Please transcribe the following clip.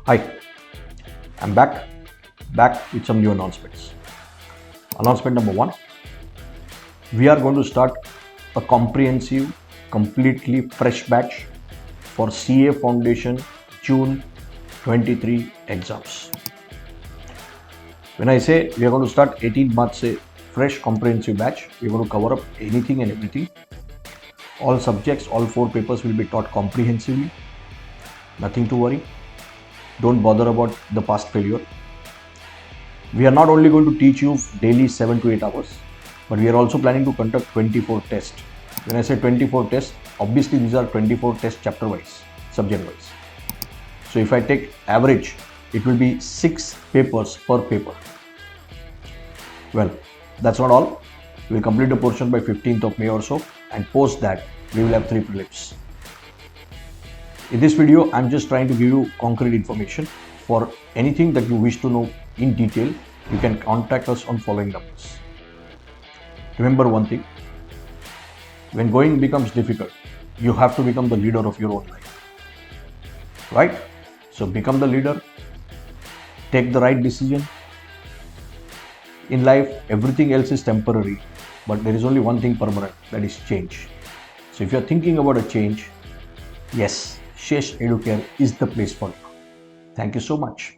Hi, I'm back with some new announcements. Announcement number one, we are going to start a comprehensive, completely fresh batch for CA Foundation June 23 exams. When I say we are going to start 18 March से fresh comprehensive batch, we are going to cover up anything and everything. All subjects, all 4 papers will be taught comprehensively. Nothing to worry. Don't bother about the past failure. We are not only going to teach you daily 7 to 8 hours, but we are also planning to conduct 24 tests. When I say 24 tests, obviously these are 24 tests chapter wise, subject wise. So if I take average, it will be 6 papers per paper. Well, that's not all. We will complete the portion by 15th of May or so, and post that we will have 3 prelims. In this video, I'm just trying to give you concrete information. For anything that you wish to know in detail, you can contact us on following numbers. Remember one thing, when going becomes difficult, you have to become the leader of your own life. Right? So become the leader, take the right decision. In life, everything else is temporary, but there is only one thing permanent, that is change. So if you're thinking about a change, yes, Shesh Educare is the place for you. Thank you so much.